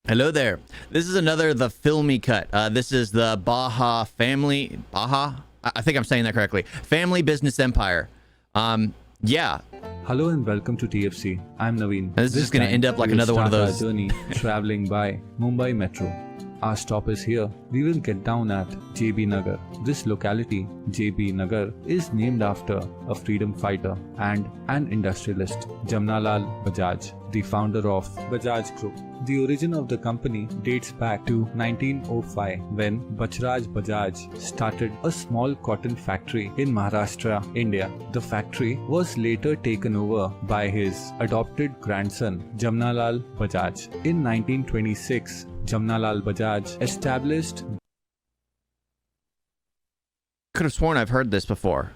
Hello there. This is another The Filmy Cut. This is the Baja family. Baja? I think I'm saying that correctly. Family Business Empire. Yeah. Hello and welcome to TFC. I'm Naveen. This is going to end up like another one of those. Our journey traveling by Mumbai Metro. Our stop is here. We will get down at JB Nagar. This locality, JB Nagar, is named after a freedom fighter and an industrialist, Jamnalal Bajaj, the founder of Bajaj Group. The origin of the company dates back to 1905 when Bajraj Bajaj started a small cotton factory in Maharashtra, India. The factory was later taken over by his adopted grandson Jamnalal Bajaj. In 1926, Jamnalal Bajaj established. Could have sworn I've heard this before.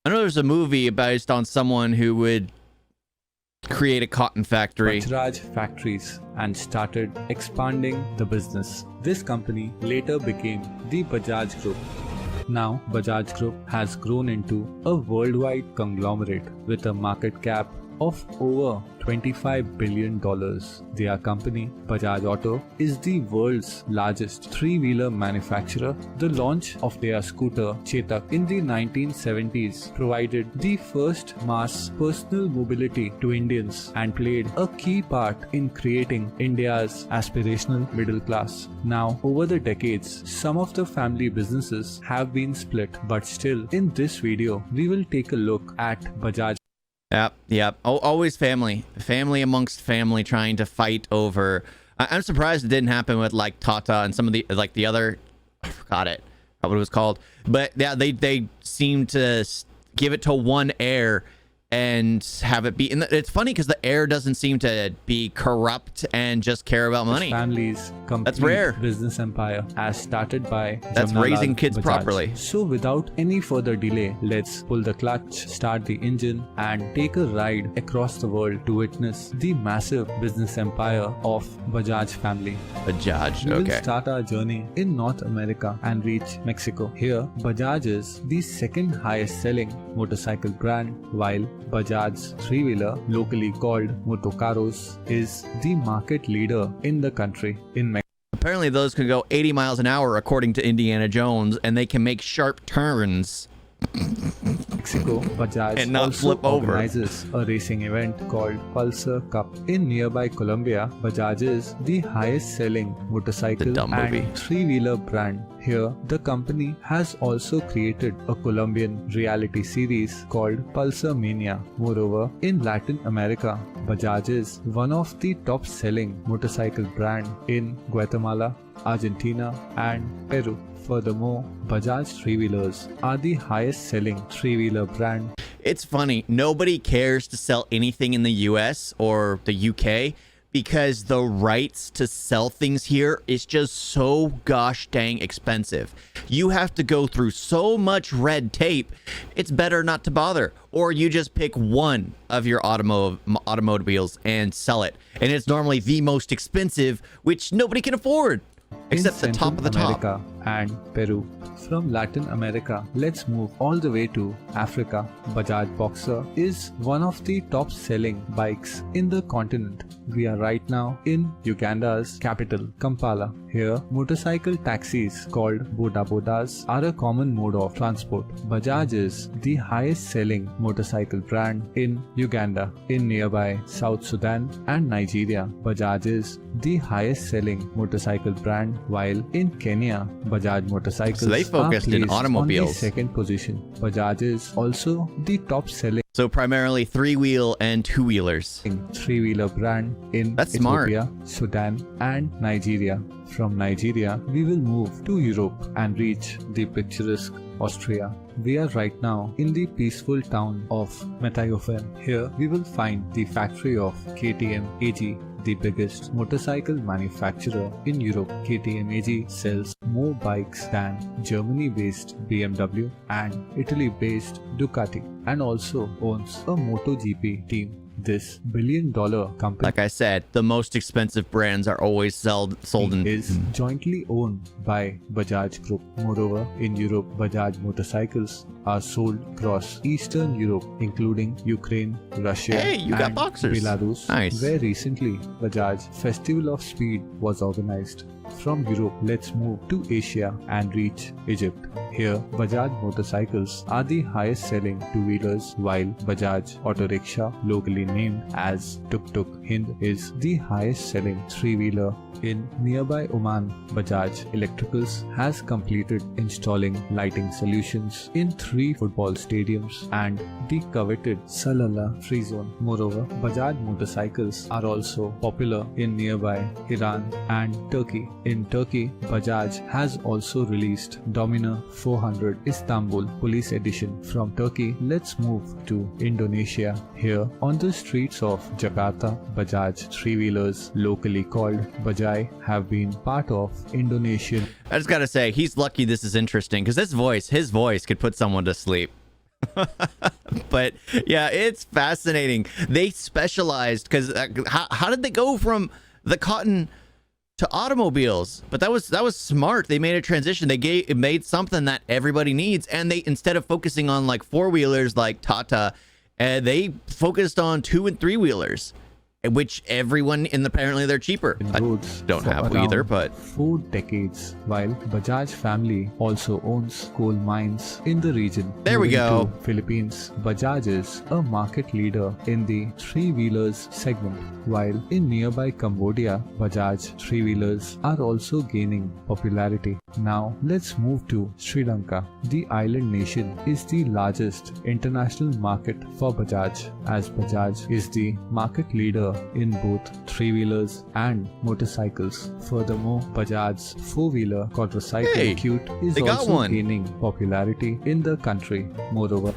I know there's a movie based on someone who would create a cotton factory. Bajraj factories and started expanding the business. This company later became the Bajaj Group. Now, Bajaj Group has grown into a worldwide conglomerate with a market cap of over $25 billion. Their company, Bajaj Auto, is the world's largest three-wheeler manufacturer. The launch of their scooter Chetak in the 1970s provided the first mass personal mobility to Indians and played a key part in creating India's aspirational middle class. Now, over the decades, some of the family businesses have been split, but still, in this video, we will take a look at Bajaj. Yep. Always family amongst family trying to fight over. I'm surprised it didn't happen with like Tata and some of the the other. I forgot what it was called. But yeah, they seem to give it to one heir and have it be. And it's funny because the heir doesn't seem to be corrupt and just care about money. Family's complete That's rare. Business empire as started by That's Jamnalal raising kids Bajaj. properly. So without any further delay, let's pull the clutch, start the engine and take a ride across the world to witness the massive business empire of Bajaj family. Bajaj, We will okay. start our journey in North America and reach Mexico. Here, Bajaj is the second highest selling motorcycle brand, while Bajaj's three-wheeler, locally called Motocaros, is the market leader in the country. In Mexico, Apparently those can go 80 miles an hour according to Indiana Jones, and they can make sharp turns. Bajaj And not also flip over. organizes a racing event called Pulsar Cup. In nearby Colombia, Bajaj is the highest selling motorcycle and three-wheeler brand. Here, the company has also created a Colombian reality series called Pulsar Mania. Moreover, in Latin America, Bajaj is one of the top-selling motorcycle brand in Guatemala, Argentina and Peru. Furthermore, Bajaj three-wheelers are the highest-selling three-wheeler brand. It's funny, nobody cares to sell anything in the US or the UK because the rights to sell things here is just so gosh dang expensive. You have to go through so much red tape, it's better not to bother. Or you just pick one of your automobiles and sell it. And it's normally the most expensive, which nobody can afford. Except the top of the America and Peru. From Latin America, let's move all the way to Africa. Bajaj Boxer is one of the top selling bikes in the continent. We are right now in Uganda's capital, Kampala. Here, motorcycle taxis called Boda Bodas are a common mode of transport. Bajaj is the highest selling motorcycle brand in Uganda. In nearby South Sudan and Nigeria, Bajaj is the highest selling motorcycle brand, while in Kenya, Bajaj motorcycles they focused are placed in automobiles. on the second position. Bajaj is also the top selling So primarily three-wheel and two-wheelers. three-wheeler brand in Ethiopia, Sudan and Nigeria. From Nigeria, we will move to Europe and reach the picturesque Austria. We are right now in the peaceful town of Metayofen. Here, we will find the factory of KTM AG, the biggest motorcycle manufacturer in Europe. KTM AG sells more bikes than Germany-based BMW and Italy-based Ducati, and also owns a MotoGP team. This billion-dollar company, Like I said, the most expensive brands are always sold in. is jointly owned by Bajaj Group. Moreover, in Europe, Bajaj motorcycles are sold across Eastern Europe, including Ukraine, Russia, Hey, you got and boxers. Belarus, Nice. where recently Bajaj Festival of Speed was organized. From Europe, let's move to Asia and reach Egypt. Here, Bajaj motorcycles are the highest selling two-wheelers, while Bajaj Auto Rickshaw, locally named as Tuk Tuk Hind, is the highest selling three-wheeler. In nearby Oman, Bajaj Electricals has completed installing lighting solutions in 3 football stadiums and the coveted Salalah Free Zone. Moreover, Bajaj motorcycles are also popular in nearby Iran and Turkey. In Turkey, Bajaj has also released Dominar 400 Istanbul Police Edition. From Turkey, let's move to Indonesia. Here, on the streets of Jakarta, Bajaj three-wheelers, locally called Bajaj, have been part of Indonesian. I just gotta say, he's lucky this is interesting because his voice could put someone to sleep. But yeah, it's fascinating. They specialized because how did they go from the cotton to automobiles? But that was smart. They made a transition. It made something that everybody needs, and they, instead of focusing on like four-wheelers like Tata, they focused on 2- and 3-wheelers, which everyone, and apparently they're cheaper. I roads don't for have around either, but 4 decades, while Bajaj family also owns coal mines in the region. There we Moving go. to Philippines, Bajaj is a market leader in the three-wheelers segment, while in nearby Cambodia, Bajaj three-wheelers are also gaining popularity. Now let's move to Sri Lanka. The island nation is the largest international market for Bajaj, as Bajaj is the market leader in both three-wheelers and motorcycles. Furthermore, Bajaj's four-wheeler quadricycle Hey, Qute is they got also one. gaining popularity in the country. Moreover,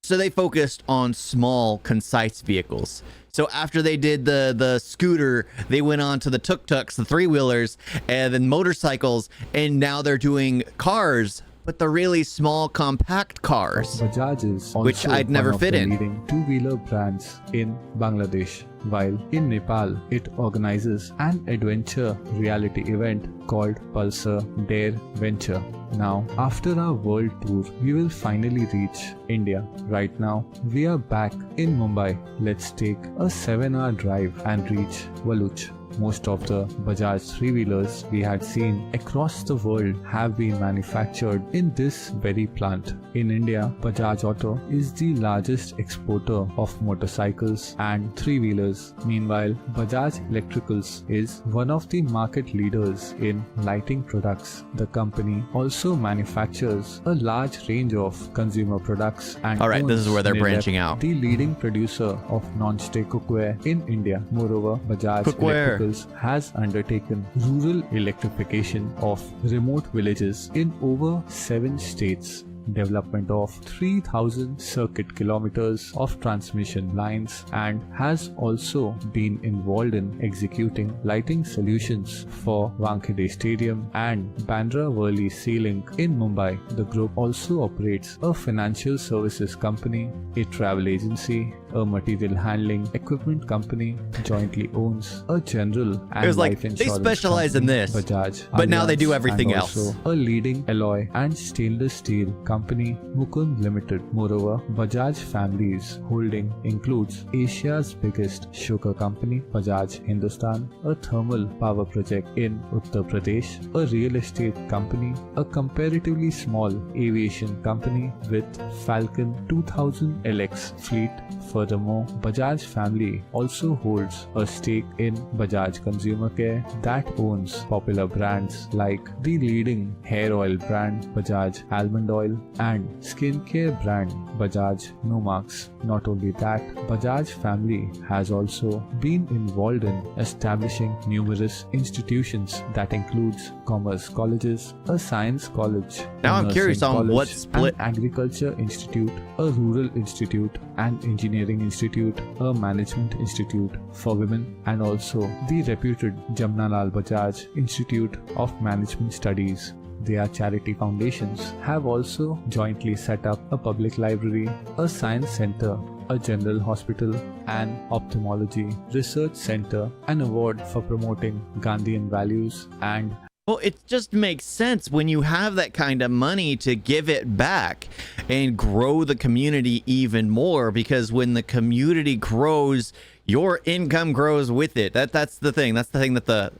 so they focused on small, concise vehicles. So after they did the scooter, they went on to the tuk-tuks, the three-wheelers, and then motorcycles, and now they're doing cars, but the really small, compact cars. Bajaj is also Which I'd never one of fit the in. leading two-wheeler brands in Bangladesh, while in Nepal it organizes an adventure reality event called Pulsar Dare Venture. Now, after our world tour, we will finally reach India. Right now, we are back in Mumbai. Let's take a 7-hour drive and reach Valuch. Most of the Bajaj three-wheelers we had seen across the world have been manufactured in this very plant. In India, Bajaj Auto is the largest exporter of motorcycles and three-wheelers. Meanwhile, Bajaj Electricals is one of the market leaders in lighting products. The company also manufactures a large range of consumer products and All right, this is owns where they're Nilep, branching out. the leading producer of non-stick cookware in India. Moreover, Bajaj Cookware has undertaken rural electrification of remote villages in over 7 states, development of 3,000 circuit kilometers of transmission lines, and has also been involved in executing lighting solutions for Wankhede Stadium and Bandra Worli Sea Link in Mumbai. The group also operates a financial services company, a travel agency, a material handling equipment company, jointly owns a general and It was like life they insurance specialize in company, this, Bajaj, but now they do Allianz, everything and else. also a leading alloy and stainless steel company, Mukund Limited. Moreover, Bajaj family's holding includes Asia's biggest sugar company, Bajaj Hindustan, a thermal power project in Uttar Pradesh, a real estate company, a comparatively small aviation company with Falcon 2000 LX fleet. Furthermore, Bajaj family also holds a stake in Bajaj Consumer Care that owns popular brands like the leading hair oil brand Bajaj Almond Oil and skincare brand Bajaj Nomarks. Not only that, Bajaj family has also been involved in establishing numerous institutions that includes commerce colleges, a science college, Now a I'm curious nursing on what college, split- an agriculture institute, a rural institute, an engineering institute, a management institute for women, and also the reputed Jamnalal Bajaj Institute of Management Studies. Their charity foundations have also jointly set up a public library, a science center, a general hospital, an ophthalmology research center, an award for promoting Gandhian values, and Well, it just makes sense when you have that kind of money to give it back and grow the community even more, because when the community grows, your income grows with it. That's the thing. That's the thing that the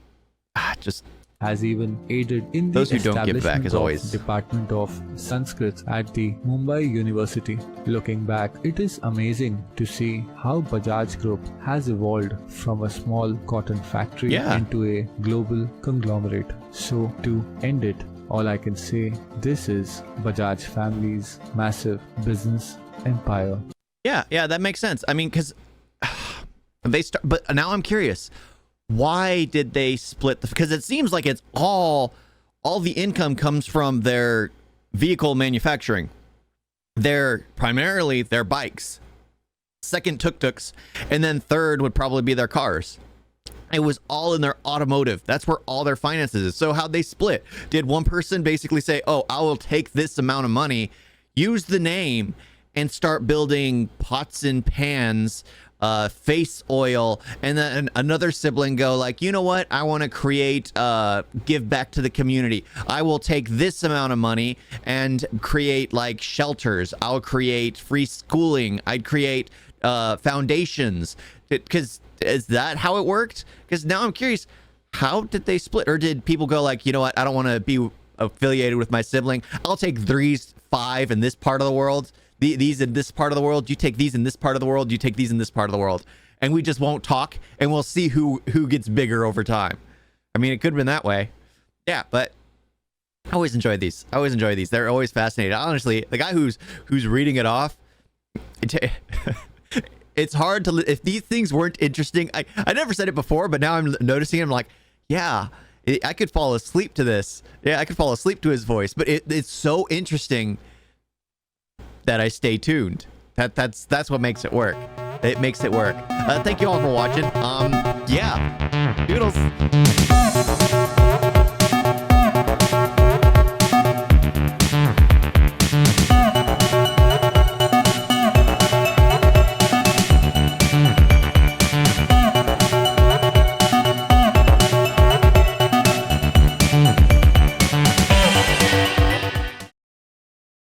just has even aided in the Those who don't give back, establishment as of always. Department of Sanskrit at the Mumbai University. Looking back, it is amazing to see how Bajaj Group has evolved from a small cotton factory Yeah. into a global conglomerate. So to end it, all I can say, this is Bajaj family's massive business empire. Yeah, that makes sense. I mean, because they start, but now I'm curious. Why did they split the? Because it seems like it's all the income comes from their vehicle manufacturing. Primarily their bikes, second tuk-tuks, and then third would probably be their cars. It was all in their automotive. That's where all their finances is. So how'd they split? Did one person basically say, "Oh, I will take this amount of money, use the name, and start building pots and pans, face oil," and then another sibling go like, "You know what? I want to create, give back to the community. I will take this amount of money and create like shelters. I'll create free schooling. I'd create foundations." Because is that how it worked? Because now I'm curious, how did they split? Or did people go like, "You know what? I don't want to be affiliated with my sibling. I'll take 5 in this part of the world. These in this part of the world, you take these in this part of the world, you take these in this part of the world, and we just won't talk, and we'll see who gets bigger over time." I mean, it could have been that way. Yeah, but I always enjoyed these. They're always fascinating. Honestly, the guy who's reading it off, it's hard to, if these things weren't interesting. I never said it before, but now I'm noticing it. I'm like, yeah, I could fall asleep to this. Yeah, I could fall asleep to his voice, but it's so interesting that I stay tuned. That's what makes it work. It makes it work. Thank you all for watching. Yeah. Doodles.